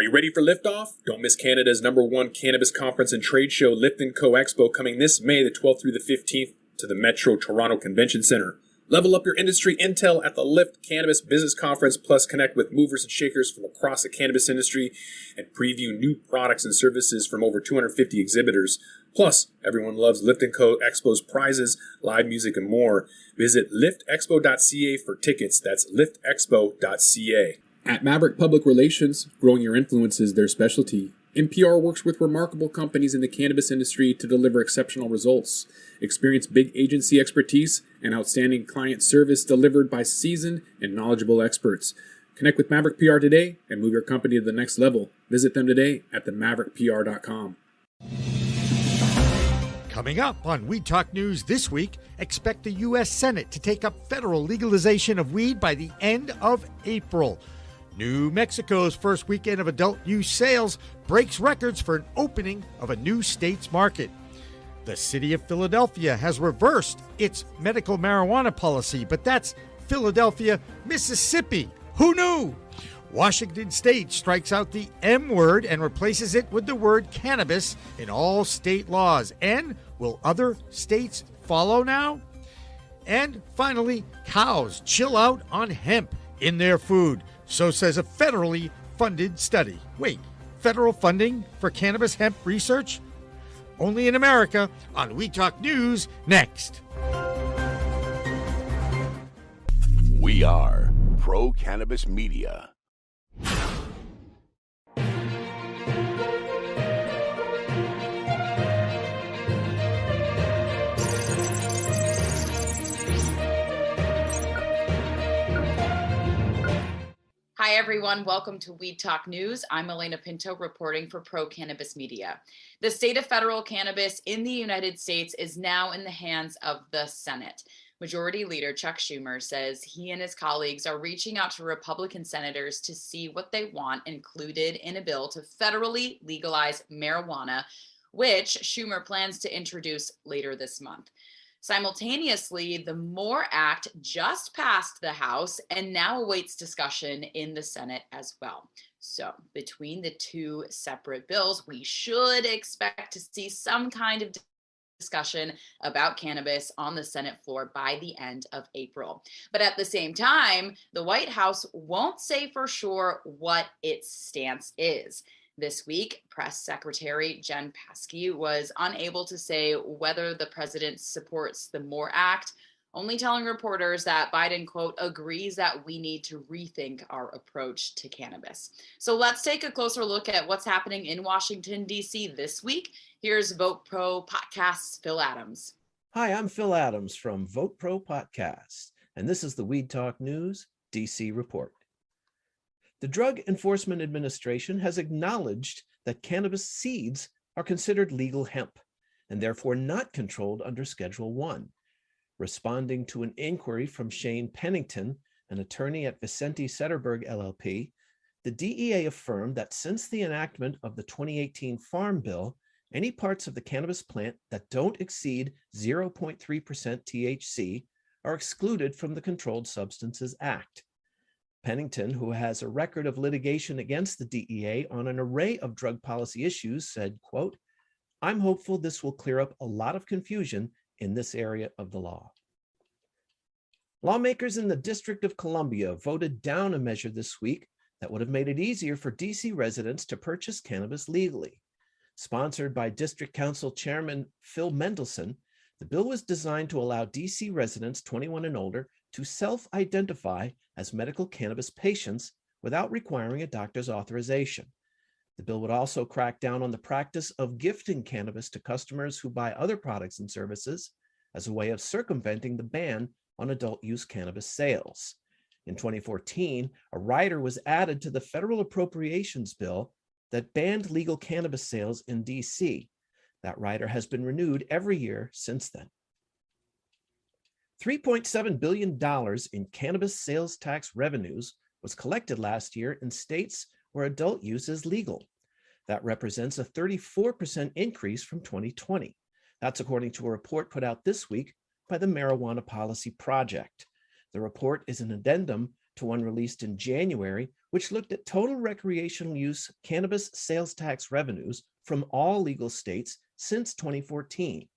Are you ready for liftoff? Don't miss Canada's #1 cannabis conference and trade show, Lift & Co Expo, coming this May the 12th through the 15th to the Metro Toronto Convention Centre. Level up your industry intel at the Lift Cannabis Business Conference, plus connect with movers and shakers from across the cannabis industry and preview new products and services from over 250 exhibitors. Plus, everyone loves Lift & Co Expo's prizes, live music, and more. Visit liftexpo.ca for tickets. That's liftexpo.ca. At Maverick Public Relations, growing your influence is their specialty. NPR works with remarkable companies in the cannabis industry to deliver exceptional results. Experience big agency expertise and outstanding client service delivered by seasoned and knowledgeable experts. Connect with Maverick PR today and move your company to the next level. Visit them today at themaverickpr.com. Coming up on Weed Talk News this week, expect the U.S. Senate to take up federal legalization of weed by the end of April. New Mexico's first weekend of adult use sales breaks records for an opening of a new state's market. The city of Philadelphia has reversed its medical marijuana policy, but that's Philadelphia, Mississippi. Who knew? Washington State strikes out the M word and replaces it with the word cannabis in all state laws. And will other states follow now? And finally, cows chill out on hemp in their food. So says a federally funded study. Wait, federal funding for cannabis hemp research? Only in America on We Talk News next. We are Pro Cannabis Media. Hi, everyone. Welcome to Weed Talk News. I'm Elena Pinto reporting for Pro Cannabis Media. The state of federal cannabis in the United States is now in the hands of the Senate. Majority Leader Chuck Schumer says he and his colleagues are reaching out to Republican senators to see what they want included in a bill to federally legalize marijuana, which Schumer plans to introduce later this month. Simultaneously, the MORE Act just passed the House and now awaits discussion in the Senate as well. So between the two separate bills, we should expect to see some kind of discussion about cannabis on the Senate floor by the end of April. But at the same time, the White House won't say for sure what its stance is. This week, Press Secretary Jen Psaki was unable to say whether the president supports the MORE Act, only telling reporters that Biden, quote, agrees that we need to rethink our approach to cannabis. So let's take a closer look at what's happening in Washington, D.C. this week. Here's Vote Pro Podcast's Phil Adams. Hi, I'm Phil Adams from Vote Pro Podcast, and this is the Weed Talk News DC Report. The Drug Enforcement Administration has acknowledged that cannabis seeds are considered legal hemp and therefore not controlled under Schedule 1. Responding to an inquiry from Shane Pennington, an attorney at Vicente Sederberg LLP, the DEA affirmed that since the enactment of the 2018 Farm Bill, any parts of the cannabis plant that don't exceed 0.3% THC are excluded from the Controlled Substances Act. Pennington, who has a record of litigation against the DEA on an array of drug policy issues, said, quote, I'm hopeful this will clear up a lot of confusion in this area of the law. Lawmakers in the District of Columbia voted down a measure this week that would have made it easier for DC residents to purchase cannabis legally. Sponsored by District Council Chairman Phil Mendelson, the bill was designed to allow DC residents 21 and older to self-identify as medical cannabis patients without requiring a doctor's authorization. The bill would also crack down on the practice of gifting cannabis to customers who buy other products and services as a way of circumventing the ban on adult use cannabis sales. In 2014, a rider was added to the federal appropriations bill that banned legal cannabis sales in DC. That rider has been renewed every year since then. $3.7 billion in cannabis sales tax revenues was collected last year in states where adult use is legal. That represents a 34% increase from 2020. That's according to a report put out this week by the Marijuana Policy Project. The report is an addendum to one released in January, which looked at total recreational use cannabis sales tax revenues from all legal states since 2014.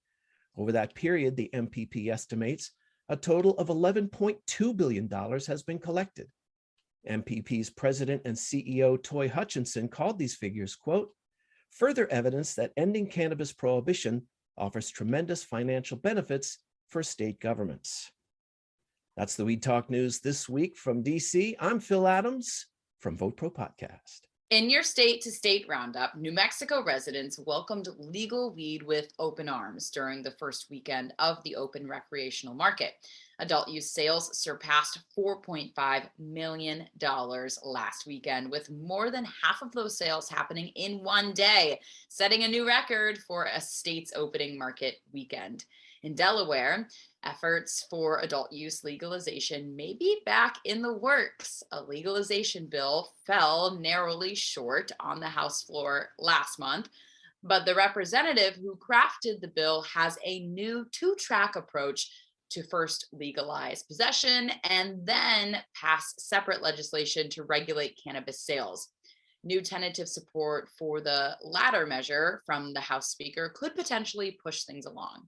Over that period, the MPP estimates a total of $11.2 billion has been collected. MPP's president and CEO, Toy Hutchinson, called these figures, quote, further evidence that ending cannabis prohibition offers tremendous financial benefits for state governments. That's the Weed Talk News this week from DC. I'm Phil Adams from Vote Pro Podcast. In your state-to-state roundup, New Mexico residents welcomed legal weed with open arms during the first weekend of the open recreational market. Adult use sales surpassed $4.5 million last weekend, with more than half of those sales happening in one day, setting a new record for a state's opening market weekend. In Delaware, efforts for adult use legalization may be back in the works. A legalization bill fell narrowly short on the House floor last month, but the representative who crafted the bill has a new two-track approach to first legalize possession and then pass separate legislation to regulate cannabis sales. New tentative support for the latter measure from the House Speaker could potentially push things along.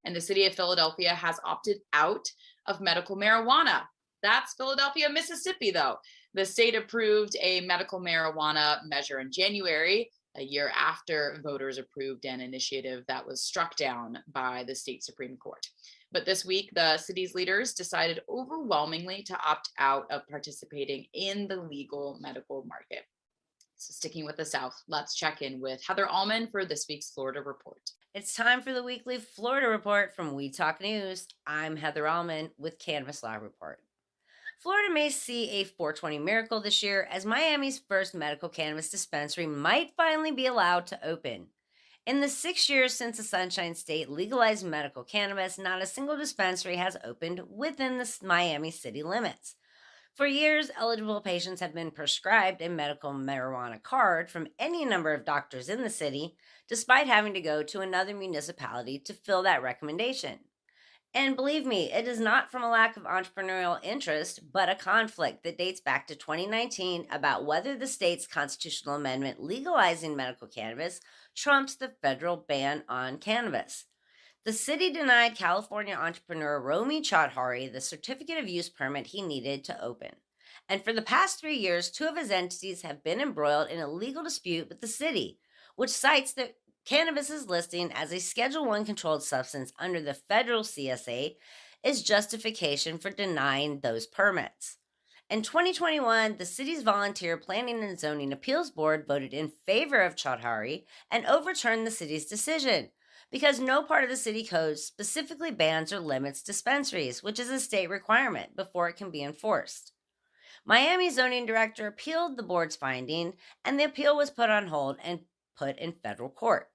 And the city of Philadelphia has opted out of medical marijuana. That's Philadelphia, Mississippi, though. The state approved a medical marijuana measure in January, a year after voters approved an initiative that was struck down by the state Supreme Court. But this week, the city's leaders decided overwhelmingly to opt out of participating in the legal medical market. So sticking with the South, let's check in with Heather Allman for this week's Florida Report. It's time for the weekly Florida Report from Weed Talk News. I'm Heather Allman with Cannabis Law Report. Florida may see a 420 miracle this year as Miami's first medical cannabis dispensary might finally be allowed to open. In the 6 years since the Sunshine State legalized medical cannabis, not a single dispensary has opened within the Miami city limits. For years, eligible patients have been prescribed a medical marijuana card from any number of doctors in the city, despite having to go to another municipality to fill that recommendation. And believe me, it is not from a lack of entrepreneurial interest, but a conflict that dates back to 2019 about whether the state's constitutional amendment legalizing medical cannabis trumps the federal ban on cannabis. The city denied California entrepreneur Romy Chaudhary the certificate of use permit he needed to open. And for the past 3 years, two of his entities have been embroiled in a legal dispute with the city, which cites that cannabis's listing as a Schedule I controlled substance under the federal CSA is justification for denying those permits. In 2021, the city's Volunteer Planning and Zoning Appeals Board voted in favor of Chaudhary and overturned the city's decision, because no part of the city code specifically bans or limits dispensaries, which is a state requirement before it can be enforced. Miami zoning director appealed the board's finding, and the appeal was put on hold and put in federal court.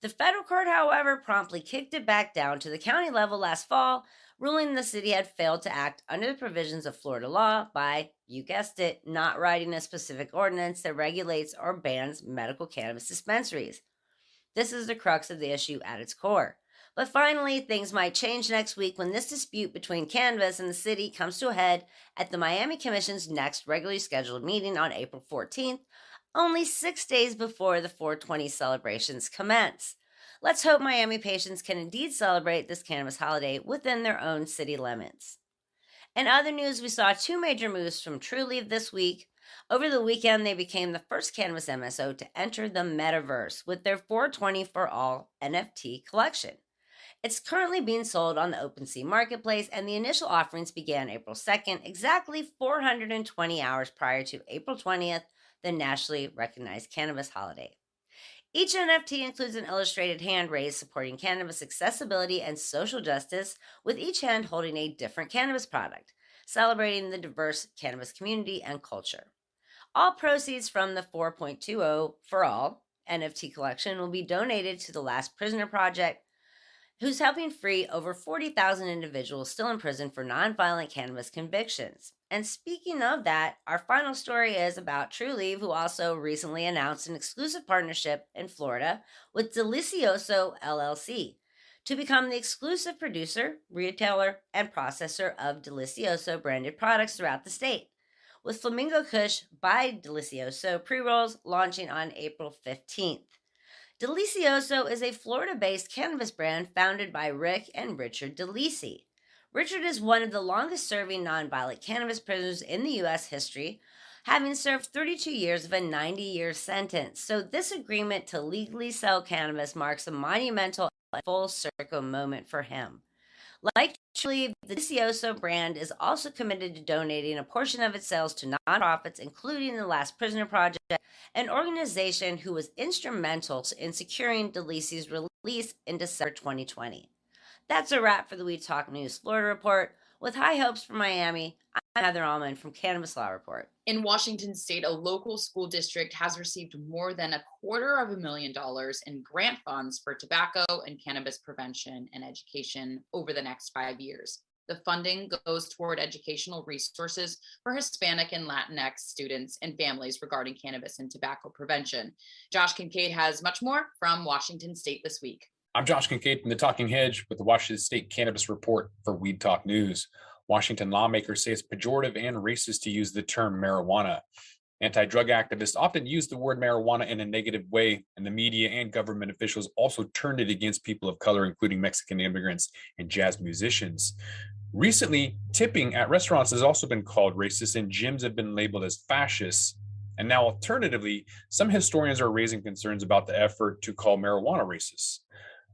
The federal court, however, promptly kicked it back down to the county level last fall, ruling the city had failed to act under the provisions of Florida law by, you guessed it, not writing a specific ordinance that regulates or bans medical cannabis dispensaries. This is the crux of the issue at its core. But finally, things might change next week when this dispute between cannabis and the city comes to a head at the Miami Commission's next regularly scheduled meeting on April 14th, only 6 days before the 420 celebrations commence. Let's hope Miami patients can indeed celebrate this cannabis holiday within their own city limits. In other news, we saw two major moves from Trulieve this week. Over the weekend, they became the first cannabis MSO to enter the metaverse with their 420 for All NFT collection. It's currently being sold on the OpenSea marketplace, and the initial offerings began April 2nd, exactly 420 hours prior to April 20th, the nationally recognized cannabis holiday. Each NFT includes an illustrated hand raised supporting cannabis accessibility and social justice, with each hand holding a different cannabis product, celebrating the diverse cannabis community and culture. All proceeds from the 4.20 for All NFT collection will be donated to the Last Prisoner Project, who's helping free over 40,000 individuals still in prison for nonviolent cannabis convictions. And speaking of that, our final story is about Trulieve, who also recently announced an exclusive partnership in Florida with Delicioso LLC to become the exclusive producer, retailer, and processor of Delicioso branded products throughout the state. with Flamingo Kush by Delicioso pre-rolls launching on April 15th. Delicioso is a Florida-based cannabis brand founded by Rick and Richard DeLisi. Richard is one of the longest-serving nonviolent cannabis prisoners in the U.S. history, having served 32 years of a 90-year sentence. So this agreement to legally sell cannabis marks a monumental and full-circle moment for him. Like Trulieve, the Delicioso brand is also committed to donating a portion of its sales to nonprofits, including the Last Prisoner Project, an organization who was instrumental in securing Delisi's release in December 2020. That's a wrap for the We Talk News Florida Report. With high hopes for Miami, I'm Heather Allman from Cannabis Law Report. In Washington state, a local school district has received more than $250,000 in grant funds for tobacco and cannabis prevention and education over the next 5 years. The funding goes toward educational resources for Hispanic and Latinx students and families regarding cannabis and tobacco prevention. Josh Kincaid has much more from Washington state this week. I'm Josh Kincaid from the Talking Hedge with the Washington State Cannabis Report for Weed Talk News. Washington lawmakers say it's pejorative and racist to use the term marijuana. Anti-drug activists often use the word marijuana in a negative way, and the media and government officials also turned it against people of color, including Mexican immigrants and jazz musicians. Recently, tipping at restaurants has also been called racist, and gyms have been labeled as fascists. And now, alternatively, some historians are raising concerns about the effort to call marijuana racist.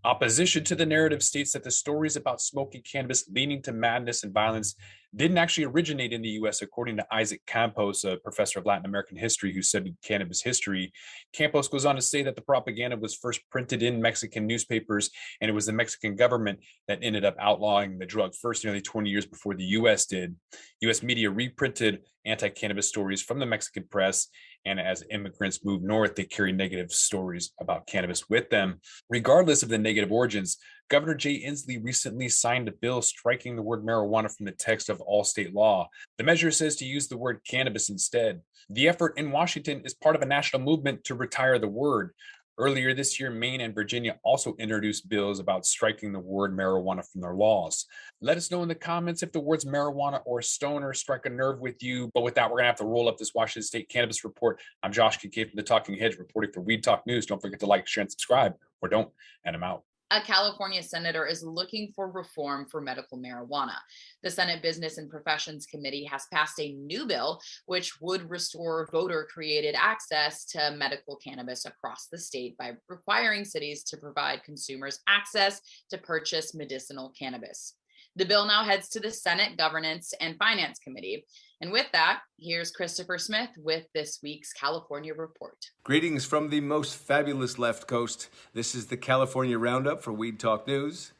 Opposition to the narrative states that the stories about smoking cannabis leading to madness and violence didn't actually originate in the U.S., according to Isaac Campos, a professor of Latin American history who studied cannabis history. Campos goes on to say that the propaganda was first printed in Mexican newspapers, and it was the Mexican government that ended up outlawing the drug first, nearly 20 years before the U.S. did. U.S. media reprinted anti-cannabis stories from the Mexican press, and as immigrants moved north, they carried negative stories about cannabis with them. Regardless of the negative origins, Governor Jay Inslee recently signed a bill striking the word marijuana from the text of all state law. The measure says to use the word cannabis instead. The effort in Washington is part of a national movement to retire the word. Earlier this year, Maine and Virginia also introduced bills about striking the word marijuana from their laws. Let us know in the comments if the words marijuana or stoner strike a nerve with you. But with that, we're going to have to roll up this Washington State Cannabis Report. I'm Josh Kincaid from the Talking Hedge, reporting for Weed Talk News. Don't forget to like, share, and subscribe, or don't, and I'm out. A California senator is looking for reform for medical marijuana. The Senate Business and Professions Committee has passed a new bill which would restore voter-created access to medical cannabis across the state by requiring cities to provide consumers access to purchase medicinal cannabis. The bill now heads to the Senate Governance and Finance Committee. And with that, here's Christopher Smith with this week's California Report. Greetings from the most fabulous left coast. This is the California Roundup for Weed Talk News.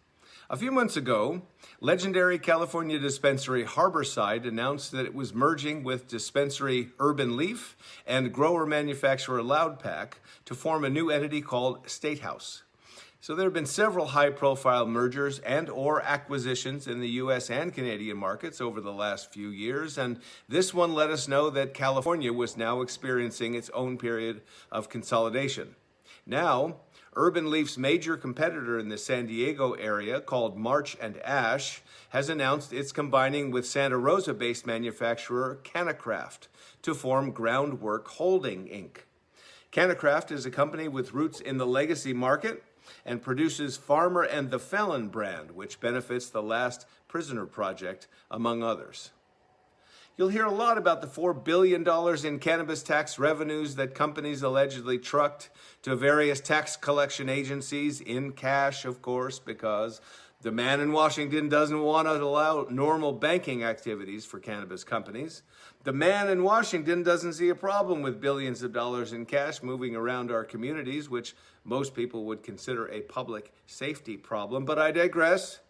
A few months ago, legendary California dispensary Harborside announced that it was merging with dispensary Urban Leaf and grower manufacturer Loudpack to form a new entity called State House. So there have been several high-profile mergers and or acquisitions in the U.S. and Canadian markets over the last few years, and this one let us know that California was now experiencing its own period of consolidation. Now, Urban Leaf's major competitor in the San Diego area, called March and Ash, has announced it's combining with Santa Rosa-based manufacturer CannaCraft to form Groundwork Holding, Inc. CannaCraft is a company with roots in the legacy market and produces Farmer and the Felon brand, which benefits the Last Prisoner Project, among others. You'll hear a lot about the $4 billion in cannabis tax revenues that companies allegedly trucked to various tax collection agencies in cash, of course, because the man in Washington doesn't want to allow normal banking activities for cannabis companies. The man in Washington doesn't see a problem with billions of dollars in cash moving around our communities, which most people would consider a public safety problem. But I digress.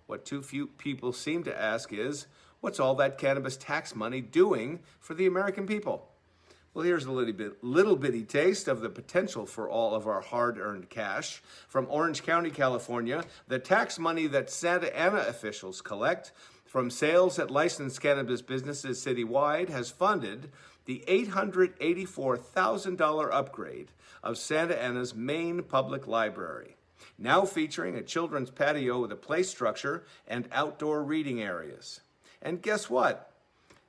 What too few people seem to ask is, what's all that cannabis tax money doing for the American people? Well, here's a little bitty taste of the potential for all of our hard-earned cash. From Orange County, California, the tax money that Santa Ana officials collect from sales at licensed cannabis businesses citywide has funded the $884,000 upgrade of Santa Ana's main public library, now featuring a children's patio with a play structure and outdoor reading areas. And guess what?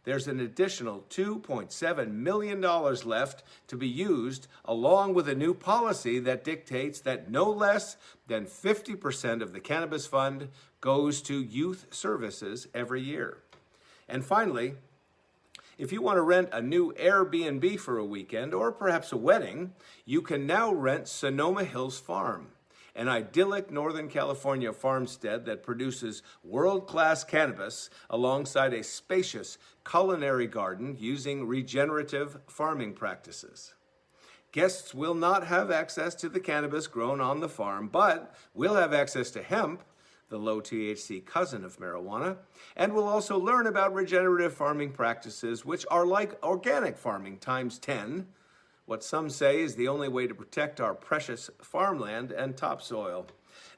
there's an additional $2.7 million left to be used, along with a new policy that dictates that no less than 50% of the cannabis fund goes to youth services every year. And finally, if you want to rent a new Airbnb for a weekend or perhaps a wedding, you can now rent Sonoma Hills Farm, an idyllic Northern California farmstead that produces world-class cannabis alongside a spacious culinary garden using regenerative farming practices. Guests will not have access to the cannabis grown on the farm, but will have access to hemp, the low THC cousin of marijuana, and will also learn about regenerative farming practices, which are like organic farming times 10, what some say is the only way to protect our precious farmland and topsoil.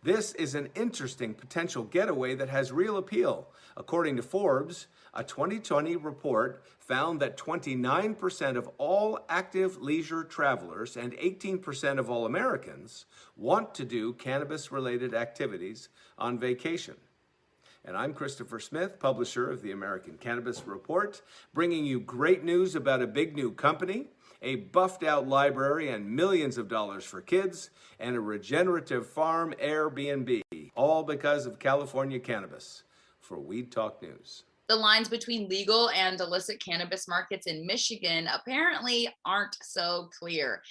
This is an interesting potential getaway that has real appeal. According to Forbes, a 2020 report found that 29% of all active leisure travelers and 18% of all Americans want to do cannabis-related activities on vacation. And I'm Christopher Smith, publisher of the American Cannabis Report, bringing you great news about a big new company, a buffed-out library and millions of dollars for kids, and a regenerative farm Airbnb, all because of California cannabis. For Weed Talk News. The lines between legal and illicit cannabis markets in Michigan apparently aren't so clear.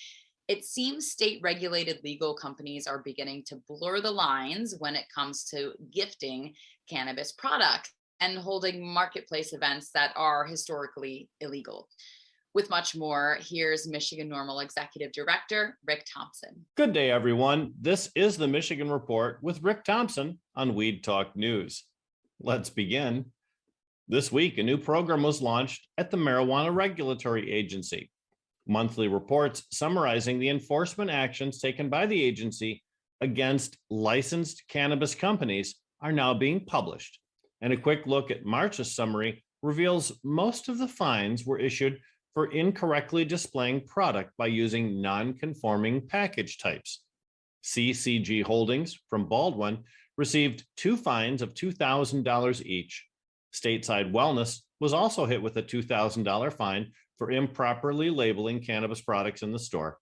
It seems state-regulated legal companies are beginning to blur the lines when it comes to gifting cannabis products and holding marketplace events that are historically illegal. With much more, here's Michigan NORML Executive Director, Rick Thompson. Good day, everyone. This is the Michigan Report with Rick Thompson on Weed Talk News. Let's begin. This week, a new program was launched at the Marijuana Regulatory Agency. Monthly reports summarizing the enforcement actions taken by the agency against licensed cannabis companies are now being published. And a quick look at March's summary reveals most of the fines were issued for incorrectly displaying product by using non-conforming package types. CCG Holdings from Baldwin received 2 fines of $2,000 each. Stateside Wellness was also hit with a $2,000 fine for improperly labeling cannabis products in the store.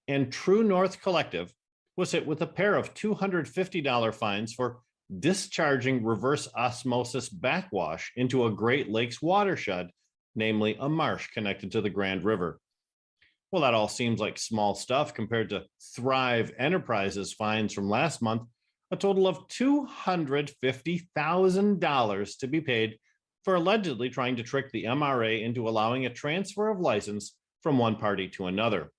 And True North Collective was hit with a pair of $250 fines for discharging reverse osmosis backwash into a Great Lakes watershed, namely a marsh connected to the Grand River. Well, that all seems like small stuff compared to Thrive Enterprises fines from last month, a total of $250,000 to be paid for allegedly trying to trick the MRA into allowing a transfer of license from one party to another.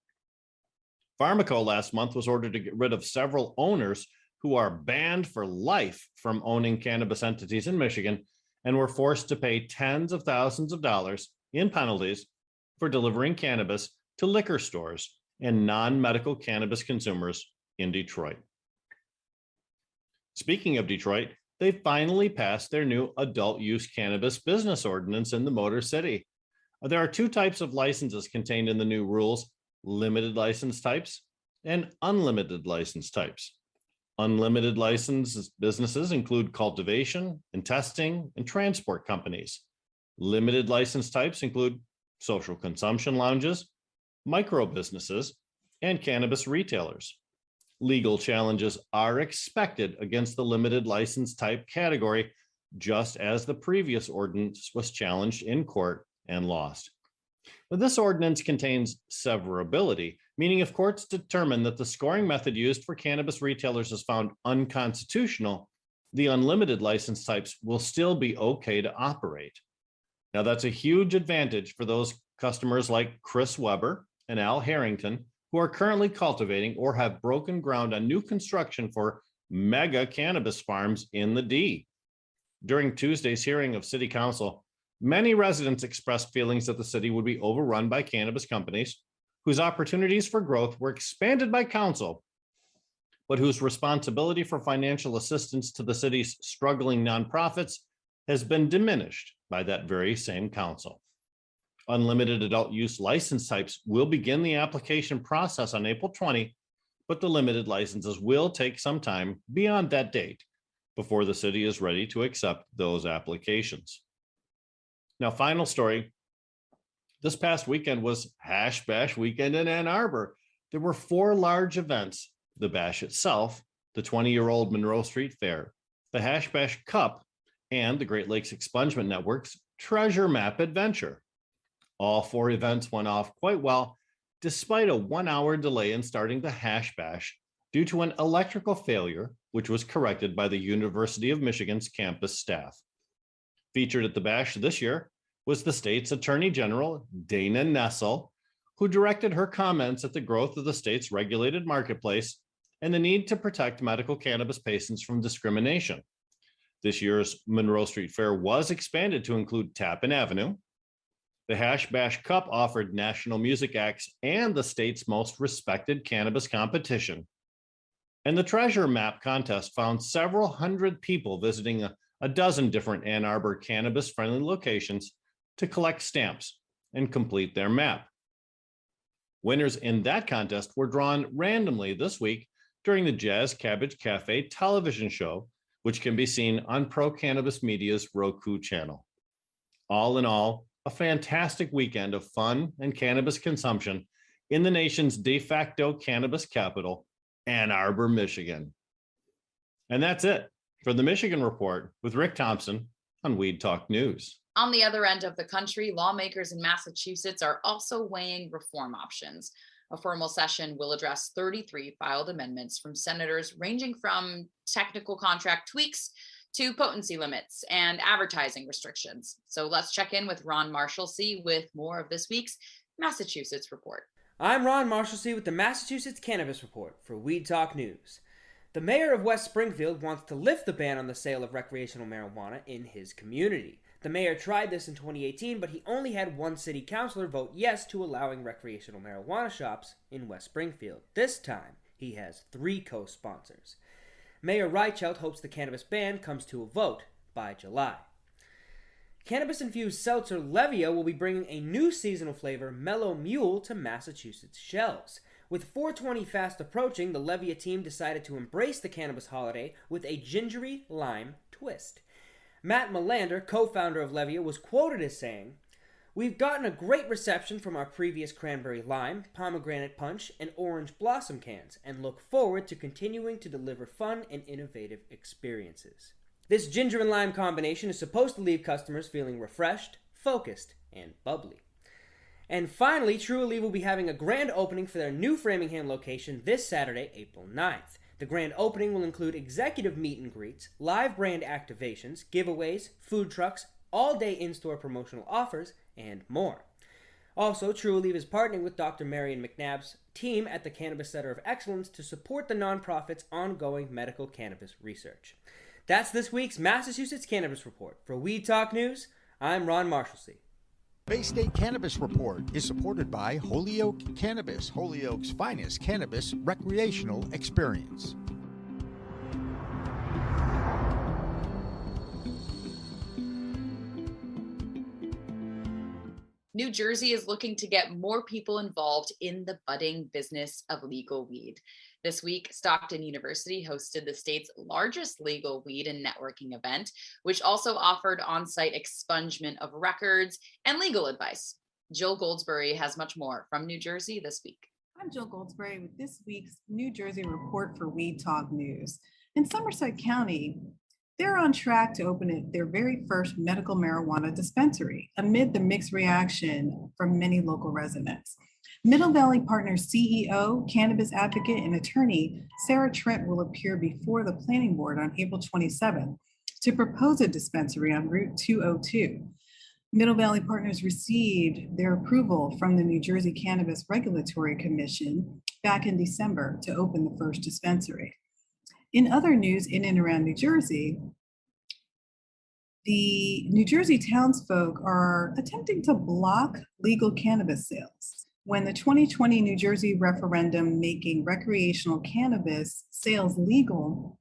Pharmaco last month was ordered to get rid of several owners who are banned for life from owning cannabis entities in Michigan and were forced to pay tens of thousands of dollars in penalties for delivering cannabis to liquor stores and non-medical cannabis consumers in Detroit. Speaking of Detroit, they finally passed their new adult use cannabis business ordinance in the Motor City. There are 2 types of licenses contained in the new rules: limited license types and unlimited license types. Unlimited license businesses include cultivation and testing and transport companies. Limited license types include social consumption lounges, micro businesses, and cannabis retailers. Legal challenges are expected against the limited license type category, just as the previous ordinance was challenged in court and lost. But this ordinance contains severability, meaning if courts determine that the scoring method used for cannabis retailers is found unconstitutional, the unlimited license types will still be okay to operate. Now, that's a huge advantage for those customers like Chris Weber and Al Harrington, who are currently cultivating or have broken ground on new construction for mega cannabis farms in the D. During Tuesday's hearing of City Council, many residents expressed feelings that the city would be overrun by cannabis companies whose opportunities for growth were expanded by council, but whose responsibility for financial assistance to the city's struggling nonprofits has been diminished by that very same council. Unlimited adult use license types will begin the application process on April 20, but the limited licenses will take some time beyond that date before the city is ready to accept those applications. Now, final story. This past weekend was Hash Bash weekend in Ann Arbor. There were 4 large events: the bash itself, the 20-year-old Monroe Street Fair, the Hash Bash Cup, and the Great Lakes Expungement Network's Treasure Map Adventure. All 4 events went off quite well, despite a 1-hour delay in starting the Hash Bash due to an electrical failure, which was corrected by the University of Michigan's campus staff. Featured at the bash this year was the state's Attorney General, Dana Nessel, who directed her comments at the growth of the state's regulated marketplace and the need to protect medical cannabis patients from discrimination. This year's Monroe Street Fair was expanded to include Tappan Avenue. The Hash Bash Cup offered national music acts and the state's most respected cannabis competition. And the Treasure Map contest found several hundred people visiting a dozen different Ann Arbor cannabis-friendly locations to collect stamps and complete their map. Winners in that contest were drawn randomly this week during the Jazz Cabbage Cafe television show, which can be seen on Pro Cannabis Media's Roku channel. All in all, a fantastic weekend of fun and cannabis consumption in the nation's de facto cannabis capital, Ann Arbor, Michigan. And that's it for the Michigan Report with Rick Thompson on Weed Talk News. On the other end of the country, lawmakers in Massachusetts are also weighing reform options. A formal session will address 33 filed amendments from senators ranging from technical contract tweaks to potency limits and advertising restrictions. So let's check in with Ron Marshalsea with more of this week's Massachusetts Report. I'm Ron Marshalsea with the Massachusetts Cannabis Report for Weed Talk News. The mayor of West Springfield wants to lift the ban on the sale of recreational marijuana in his community. The mayor tried this in 2018, but he only had one city councilor vote yes to allowing recreational marijuana shops in West Springfield. This time, he has 3 co-sponsors. Mayor Reichelt hopes the cannabis ban comes to a vote by July. Cannabis-infused seltzer Levia will be bringing a new seasonal flavor, Mellow Mule, to Massachusetts shelves. With 420 fast approaching, the Levia team decided to embrace the cannabis holiday with a gingery lime twist. Matt Melander, co-founder of Levia, was quoted as saying, "We've gotten a great reception from our previous cranberry lime, pomegranate punch, and orange blossom cans, and look forward to continuing to deliver fun and innovative experiences." This ginger and lime combination is supposed to leave customers feeling refreshed, focused, and bubbly. And finally, Trulieve will be having a grand opening for their new Framingham location this Saturday, April 9th. The grand opening will include executive meet and greets, live brand activations, giveaways, food trucks, all-day in-store promotional offers, and more. Also, Trulieve is partnering with Dr. Marion McNabb's team at the Cannabis Center of Excellence to support the nonprofit's ongoing medical cannabis research. That's this week's Massachusetts Cannabis Report. For Weed Talk News, I'm Ron Marshalsea. Bay State Cannabis Report is supported by Holyoke Cannabis, Holyoke's finest cannabis recreational experience. New Jersey is looking to get more people involved in the budding business of legal weed. This week, Stockton University hosted the state's largest legal weed and networking event, which also offered on-site expungement of records and legal advice. Jill Goldsberry has much more from New Jersey this week. I'm Jill Goldsberry with this week's New Jersey Report for Weed Talk News. In Somerset County, they're on track to open their very first medical marijuana dispensary amid the mixed reaction from many local residents. Middle Valley Partners CEO, cannabis advocate, and attorney Sarah Trent will appear before the planning board on April 27th to propose a dispensary on Route 202. Middle Valley Partners received their approval from the New Jersey Cannabis Regulatory Commission back in December to open the first dispensary. In other news in and around New Jersey, the New Jersey townsfolk are attempting to block legal cannabis sales. When the 2020 New Jersey referendum making recreational cannabis sales legal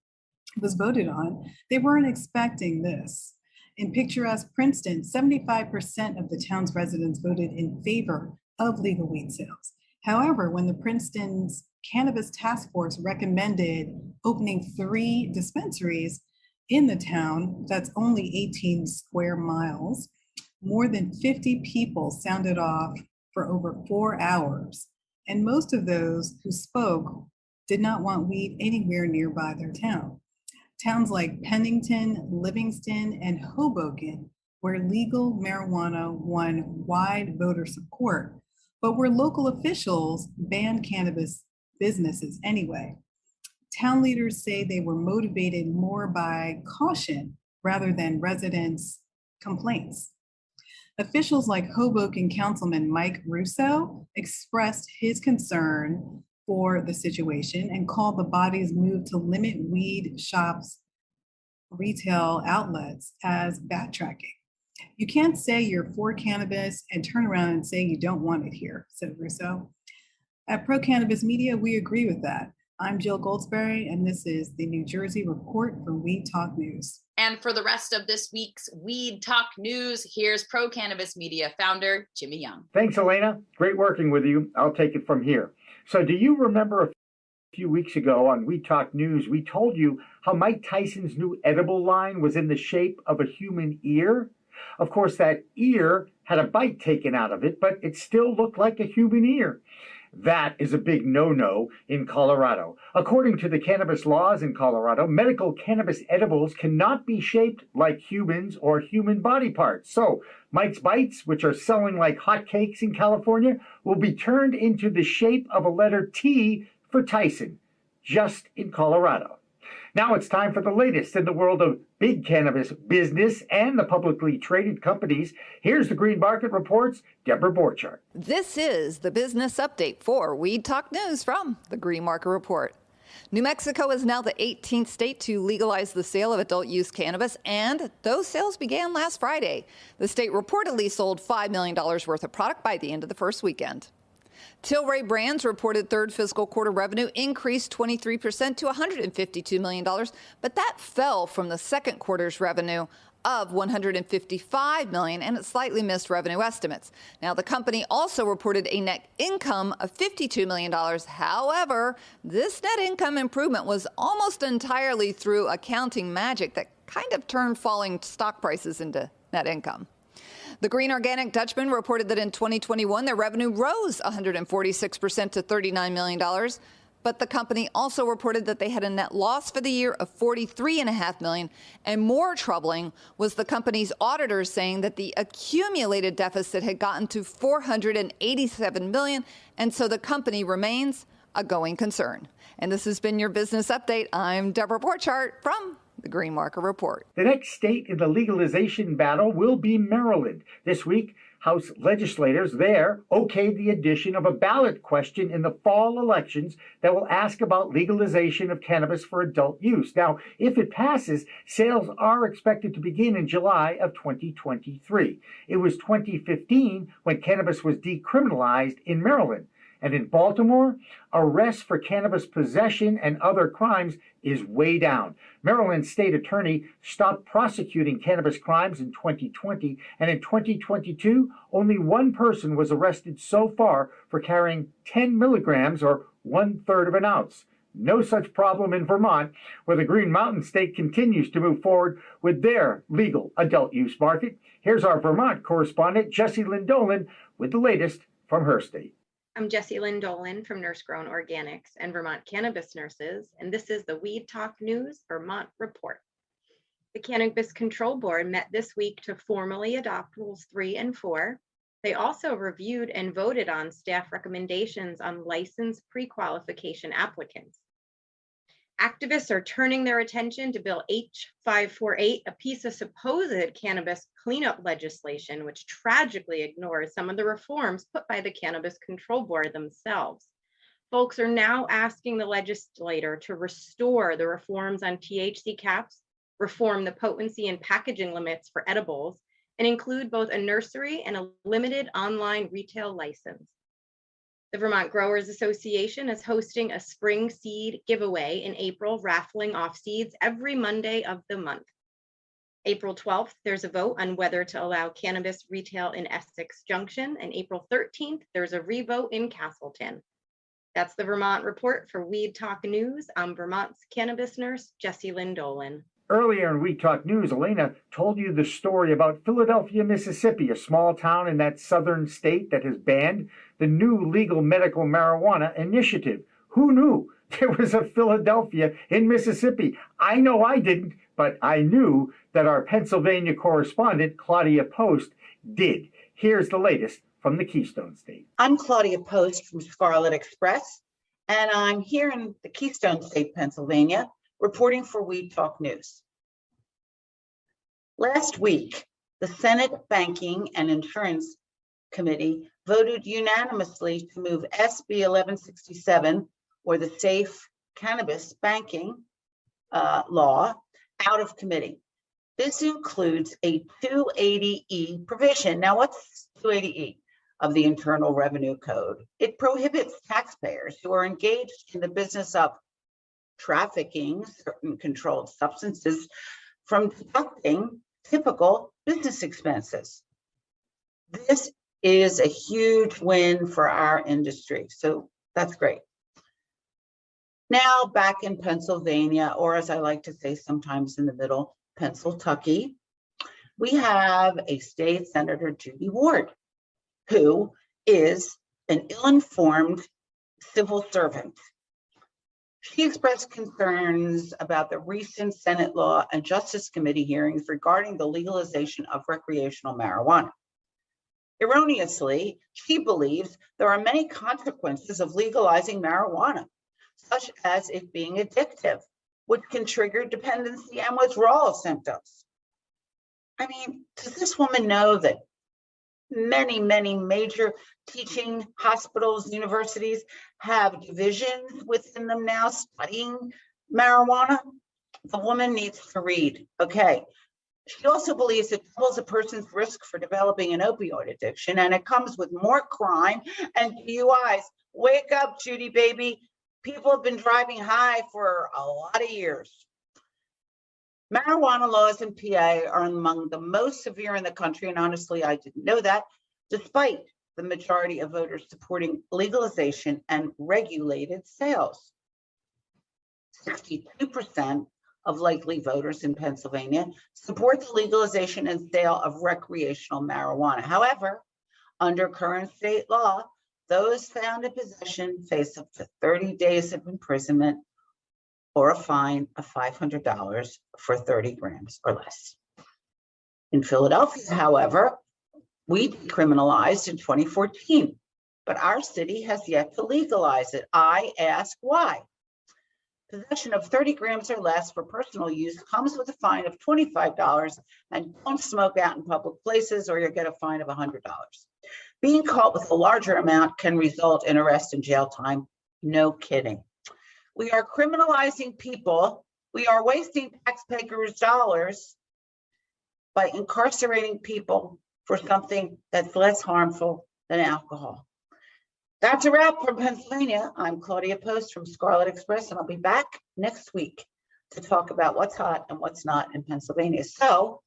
was voted on, they weren't expecting this. In picturesque Princeton, 75% of the town's residents voted in favor of legal weed sales. However, when the Princeton's Cannabis Task Force recommended opening 3 dispensaries in the town, that's only 18 square miles, More than 50 people sounded off for over 4 hours, and most of those who spoke did not want weed anywhere nearby their town. Towns like Pennington, Livingston, and Hoboken, where legal marijuana won wide voter support, but where local officials banned cannabis businesses anyway. Town leaders say they were motivated more by caution rather than residents' complaints. Officials like Hoboken Councilman Mike Russo expressed his concern for the situation and called the body's move to limit weed shops' retail outlets as backtracking. You can't say you're for cannabis and turn around and say you don't want it here, said Russo. At Pro Cannabis Media, we agree with that. I'm Jill Goldsberry, and this is the New Jersey Report for Weed Talk News. And for the rest of this week's Weed Talk News, here's Pro Cannabis Media founder Jimmy Young. Thanks, Elena. Great working with you. I'll take it from here. So do you remember a few weeks ago on Weed Talk News, we told you how Mike Tyson's new edible line was in the shape of a human ear? Of course, that ear had a bite taken out of it, but it still looked like a human ear. That is a big no-no in Colorado. According to the cannabis laws in Colorado, medical cannabis edibles cannot be shaped like humans or human body parts. So Mike's Bites, which are selling like hotcakes in California, will be turned into the shape of a letter T for Tyson, just in Colorado. Now it's time for the latest in the world of big cannabis business and the publicly traded companies. Here's the Green Market Report's Deborah Borchardt. This is the business update for Weed Talk News from the Green Market Report. New Mexico is now the 18th state to legalize the sale of adult use cannabis, and those sales began last Friday. The state reportedly sold $5 million worth of product by the end of the first weekend. Tilray Brands reported third fiscal quarter revenue increased 23% to $152 million, but that fell from the second quarter's revenue of $155 million, and it slightly missed revenue estimates. Now, the company also reported a net income of $52 million. However, this net income improvement was almost entirely through accounting magic that kind of turned falling stock prices into net income. The Green Organic Dutchman reported that in 2021, their revenue rose 146% to $39 million. But the company also reported that they had a net loss for the year of $43.5 million. And more troubling was the company's auditors saying that the accumulated deficit had gotten to $487 million. And so the company remains a going concern. And this has been your business update. I'm Deborah Borchardt from the Green Market Report. The next state in the legalization battle will be Maryland. This week, House legislators there okayed the addition of a ballot question in the fall elections that will ask about legalization of cannabis for adult use. Now, if it passes, sales are expected to begin in July of 2023. It was 2015 when cannabis was decriminalized in Maryland. And in Baltimore, arrests for cannabis possession and other crimes is way down. Maryland's state attorney stopped prosecuting cannabis crimes in 2020, and in 2022, only one person was arrested so far for carrying 10 milligrams or 1/3 of an ounce. No such problem in Vermont, where the Green Mountain State continues to move forward with their legal adult use market. Here's our Vermont correspondent, Jessie Lynn Dolan, with the latest from her state. I'm Jessie Lynn Dolan from Nurse Grown Organics and Vermont Cannabis Nurses, and this is the Weed Talk News Vermont Report. The Cannabis Control Board met this week to formally adopt Rules 3 and 4. They also reviewed and voted on staff recommendations on licensed pre-qualification applicants. Activists are turning their attention to Bill H548, a piece of supposed cannabis cleanup legislation, which tragically ignores some of the reforms put by the Cannabis Control Board themselves. Folks are now asking the legislator to restore the reforms on THC caps, reform the potency and packaging limits for edibles, and include both a nursery and a limited online retail license. The Vermont Growers Association is hosting a spring seed giveaway in April, raffling off seeds every Monday of the month. April 12th, there's a vote on whether to allow cannabis retail in Essex Junction, and April 13th, there's a revote in Castleton. That's the Vermont Report for Weed Talk News. I'm Vermont's cannabis nurse, Jessie Lynn Dolan. Earlier in We Talk News, Elena told you the story about Philadelphia, Mississippi, a small town in that southern state that has banned the new legal medical marijuana initiative. Who knew there was a Philadelphia in Mississippi? I know I didn't, but I knew that our Pennsylvania correspondent, Claudia Post, did. Here's the latest from the Keystone State. I'm Claudia Post from Scarlet Express, and I'm here in the Keystone State, Pennsylvania, reporting for We Talk News. Last week, the Senate Banking and Insurance Committee voted unanimously to move SB 1167, or the Safe Cannabis Banking law, out of committee. This includes a 280E provision. Now, what's 280E of the Internal Revenue Code? It prohibits taxpayers who are engaged in the business of trafficking certain controlled substances from deducting typical business expenses. This is a huge win for our industry, so that's great. Now back in Pennsylvania, or as I like to say sometimes in the middle, Pennsyltucky, we have a state senator, Judy Ward, who is an ill-informed civil servant. She expressed concerns about the recent Senate Law and Justice Committee hearings regarding the legalization of recreational marijuana. Erroneously, she believes there are many consequences of legalizing marijuana, such as it being addictive, which can trigger dependency and withdrawal symptoms. I mean, does this woman know that many major teaching hospitals, universities have divisions within them now studying marijuana? The woman needs to read, okay? She also believes it doubles a person's risk for developing an opioid addiction, and it comes with more crime and DUIs. Wake up, Judy, baby. People have been driving high for a lot of years. Marijuana laws in PA are among the most severe in the country, and honestly, I didn't know that, despite the majority of voters supporting legalization and regulated sales. 62% of likely voters in Pennsylvania support the legalization and sale of recreational marijuana. However, under current state law, those found in possession face up to 30 days of imprisonment or a fine of $500 for 30 grams or less. In Philadelphia, however, we decriminalized in 2014, but our city has yet to legalize it. I ask why. Possession of 30 grams or less for personal use comes with a fine of $25, and don't smoke out in public places or you'll get a fine of $100. Being caught with a larger amount can result in arrest and jail time. No kidding. We are criminalizing people. We are wasting taxpayers' dollars by incarcerating people for something that's less harmful than alcohol. That's a wrap from Pennsylvania. I'm Claudia Post from Scarlet Express, and I'll be back next week to talk about what's hot and what's not in Pennsylvania. So,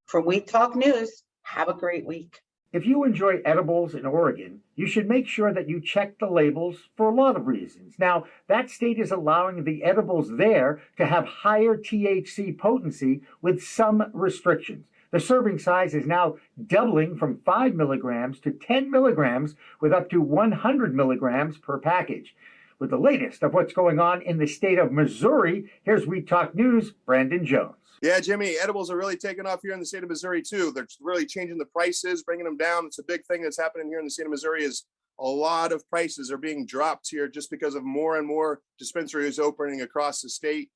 from We Talk News, have a great week. If you enjoy edibles in Oregon, you should make sure that you check the labels for a lot of reasons. Now, that state is allowing the edibles there to have higher THC potency with some restrictions. The serving size is now doubling from 5 milligrams to 10 milligrams with up to 100 milligrams per package. With the latest of what's going on in the state of Missouri, here's We Talk News' Brandon Jones. Yeah, Jimmy, edibles are really taking off here in the state of Missouri, too. They're really changing the prices, bringing them down. It's a big thing that's happening here in the state of Missouri is a lot of prices are being dropped here just because of more and more dispensaries opening across the state.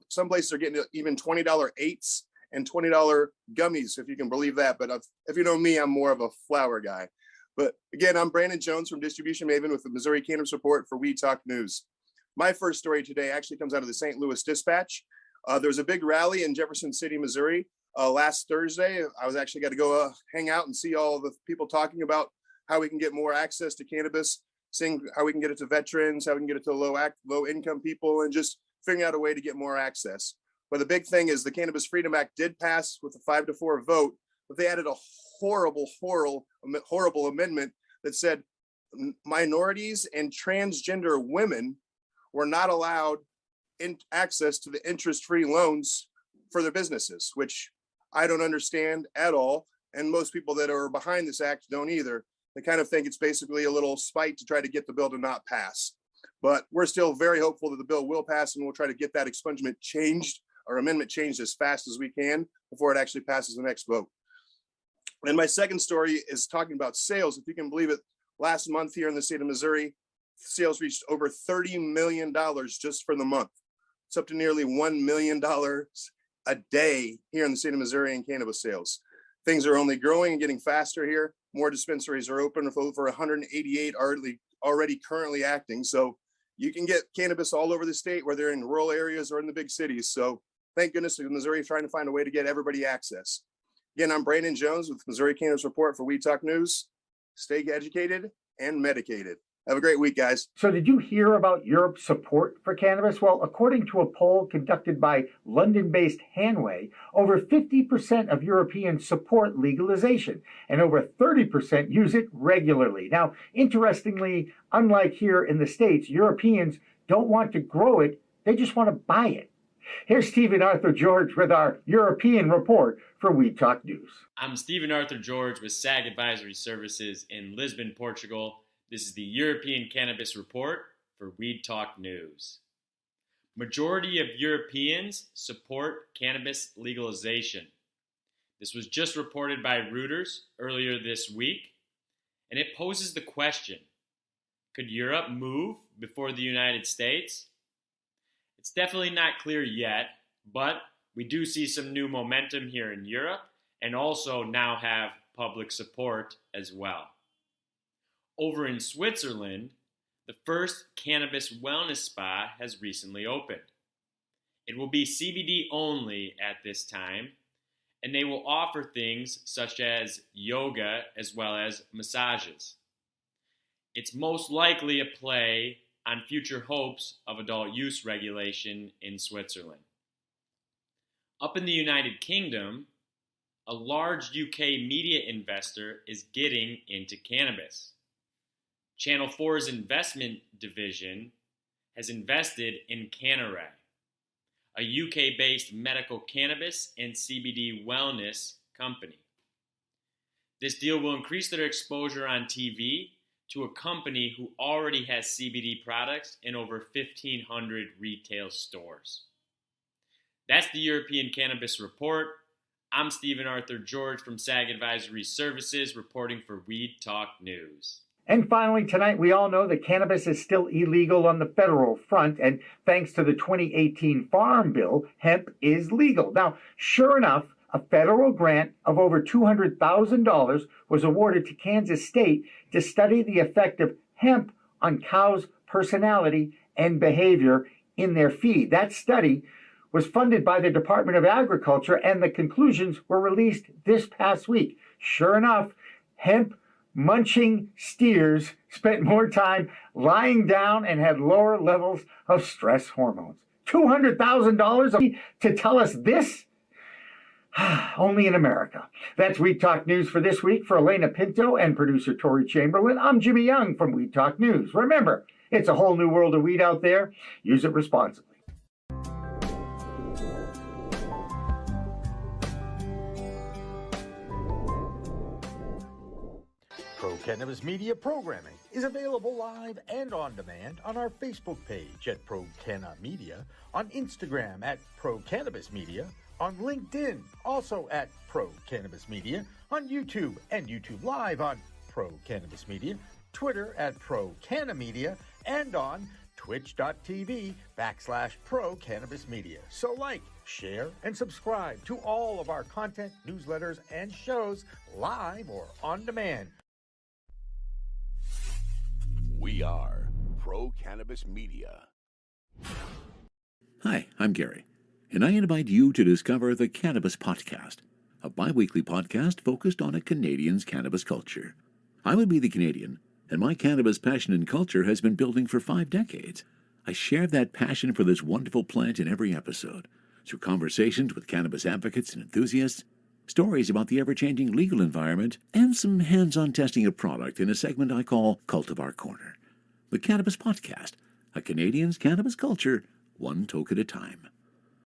Some places are getting even $20 eighths and $20 gummies, if you can believe that. But if you know me, I'm more of a flower guy. But again, I'm Brandon Jones from Distribution Maven with the Missouri Cannabis Report for We Talk News. My first story today actually comes out of the St. Louis Dispatch. There was a big rally in Jefferson City, Missouri last Thursday. I was actually got to go hang out and see all the people talking about how we can get more access to cannabis, seeing how we can get it to veterans, how we can get it to low income people, and just figuring out a way to get more access. But the big thing is the Cannabis Freedom Act did pass with a 5-4 vote, but they added a horrible amendment that said minorities and transgender women were not allowed access to the interest-free loans for their businesses, which I don't understand at all. And most people that are behind this act don't either. They kind of think it's basically a little spite to try to get the bill to not pass. But we're still very hopeful that the bill will pass, and we'll try to get that expungement changed or amendment changed as fast as we can before it actually passes the next vote. And my second story is talking about sales. If you can believe it, last month here in the state of Missouri, sales reached over $30 million just for the month. It's up to nearly $1 million a day here in the state of Missouri in cannabis sales. Things are only growing and getting faster here. More dispensaries are open with over 188 already currently acting. So you can get cannabis all over the state, whether in rural areas or in the big cities. So thank goodness Missouri is trying to find a way to get everybody access. Again, I'm Brandon Jones with Missouri Cannabis Report for Weed Talk News. Stay educated and medicated. Have a great week, guys. So did you hear about Europe's support for cannabis? Well, according to a poll conducted by London-based Hanway, over 50% of Europeans support legalization, and over 30% use it regularly. Now, interestingly, unlike here in the States, Europeans don't want to grow it, they just want to buy it. Here's Stephen Arthur George with our European report for Weed Talk News. I'm Stephen Arthur George with SAG Advisory Services in Lisbon, Portugal. This is the European Cannabis Report for Weed Talk News. Majority of Europeans support cannabis legalization. This was just reported by Reuters earlier this week, and it poses the question, could Europe move before the United States? It's definitely not clear yet, but we do see some new momentum here in Europe and also now have public support as well. Over in Switzerland, the first cannabis wellness spa has recently opened. It will be CBD only at this time, and they will offer things such as yoga as well as massages. It's most likely a play on future hopes of adult use regulation in Switzerland. Up in the United Kingdom, a large UK media investor is getting into cannabis. Channel 4's investment division has invested in Cannaray, a UK-based medical cannabis and CBD wellness company. This deal will increase their exposure on TV to a company who already has CBD products in over 1,500 retail stores. That's the European Cannabis Report. I'm Stephen Arthur George from SAG Advisory Services reporting for Weed Talk News. And finally, tonight, we all know that cannabis is still illegal on the federal front, and thanks to the 2018 Farm Bill, hemp is legal. Now, sure enough, a federal grant of over $200,000 was awarded to Kansas State to study the effect of hemp on cows' personality and behavior in their feed. That study was funded by the Department of Agriculture, and the conclusions were released this past week. Sure enough, hemp munching steers spent more time lying down and had lower levels of stress hormones. $200,000 to tell us this? Only in America. That's Weed Talk News for this week. For Elena Pinto and producer Tori Chamberlain, I'm Jimmy Young from Weed Talk News. Remember, it's a whole new world of weed out there. Use it responsibly. Pro Cannabis Media programming is available live and on demand on our Facebook page at Pro Canna Media, on Instagram at Pro Cannabis Media, on LinkedIn also at Pro Cannabis Media, on YouTube and YouTube Live on Pro Cannabis Media, Twitter at Pro Canna Media, and on twitch.tv/Pro Cannabis Media. So like, share, and subscribe to all of our content, newsletters, and shows live or on demand. We are Pro Cannabis Media. Hi, I'm Gary, and I invite you to discover the Cannabis Podcast, a bi-weekly podcast focused on a Canadian's cannabis culture. I would be the Canadian, and my cannabis passion and culture has been building for 5 decades. I share that passion for this wonderful plant in every episode, through conversations with cannabis advocates and enthusiasts, stories about the ever-changing legal environment, and some hands-on testing of product in a segment I call Cultivar Corner. The Cannabis Podcast, a Canadian's cannabis culture, one toke at a time.